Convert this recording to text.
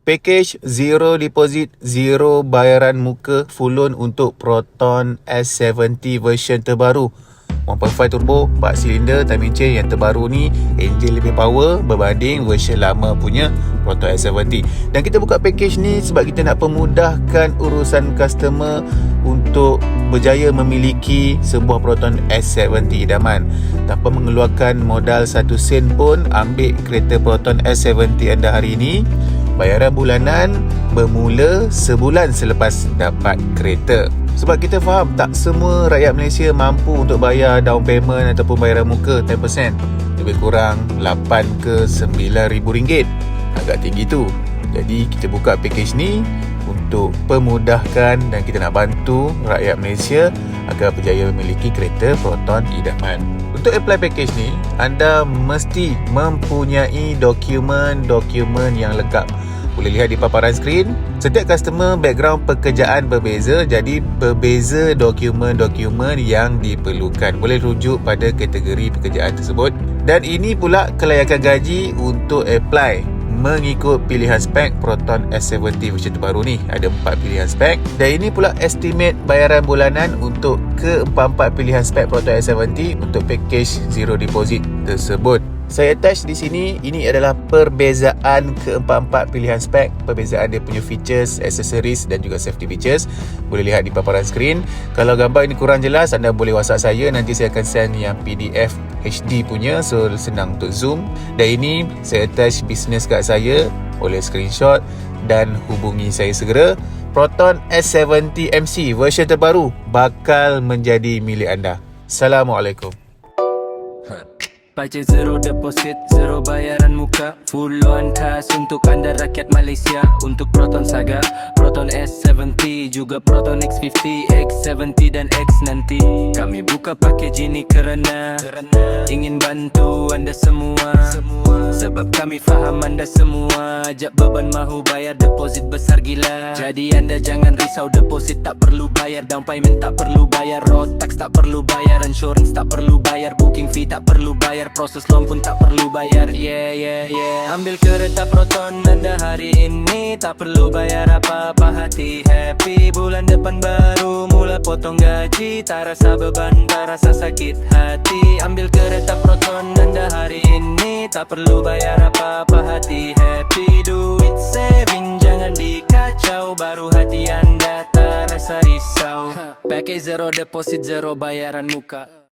Package zero deposit, zero bayaran muka, full loan untuk Proton S70 version terbaru. 1.5 turbo, 4 silinder, timing chain yang terbaru ni engine lebih power berbanding version lama punya Proton S70. Dan kita buka package ni sebab kita nak pemudahkan urusan customer untuk berjaya memiliki sebuah Proton S70 idaman. Tanpa mengeluarkan modal 1 sen pun, ambil kereta Proton S70 anda hari ini. Bayaran bulanan bermula sebulan selepas dapat kereta. Sebab kita faham tak semua rakyat Malaysia mampu untuk bayar down payment ataupun bayaran muka 10%. Lebih kurang 8 ke 9 ribu ringgit. Agak tinggi tu. Jadi kita buka package ni untuk pemudahkan dan kita nak bantu rakyat Malaysia agar berjaya memiliki kereta Proton idaman. Untuk apply package ni, anda mesti mempunyai dokumen-dokumen yang lengkap. Boleh lihat di paparan skrin. Setiap customer background pekerjaan berbeza, jadi berbeza dokumen-dokumen yang diperlukan. Boleh rujuk pada kategori pekerjaan tersebut. Dan ini pula kelayakan gaji untuk apply mengikut pilihan spek Proton S70 version terbaru ni. Ada 4 pilihan spek. Dan ini pula estimate bayaran bulanan untuk ke-4 pilihan spek Proton S70 untuk package zero deposit tersebut. Saya attach di sini, ini adalah perbezaan ke-4 pilihan spek, perbezaan dia punya features, accessories dan juga safety features. Boleh lihat di paparan skrin. Kalau gambar ini kurang jelas, anda boleh WhatsApp saya, nanti saya akan send yang PDF HD punya, so senang untuk zoom. Dan ini saya attach business card saya, boleh screenshot dan hubungi saya segera. Proton S70 MC version terbaru bakal menjadi milik anda. Assalamualaikum. Baca zero deposit, zero bayaran muka, full loan cash untuk anda rakyat Malaysia. Untuk Proton Saga, Proton S70, juga Proton X50, X70 dan X nanti. Kami buka package ini kerana ingin bantu anda semua. Sebab kami faham anda semua ajak beban mahu bayar deposit besar gila. Jadi anda jangan risau, deposit tak perlu bayar, down payment tak perlu bayar, road tax tak perlu bayar, insurance tak perlu bayar, booking fee tak perlu bayar, proses loan pun tak perlu bayar. Ambil kereta Proton anda hari ini, tak perlu bayar apa-apa, hati happy. Bulan depan baru mula potong gaji, tak rasa beban, tak rasa sakit hati. Ambil kereta Proton anda hari ini, tak perlu bayar apa-apa, hati happy. Duit saving jangan dikacau, baru hati anda tak rasa risau. Pakai zero deposit, zero bayaran muka.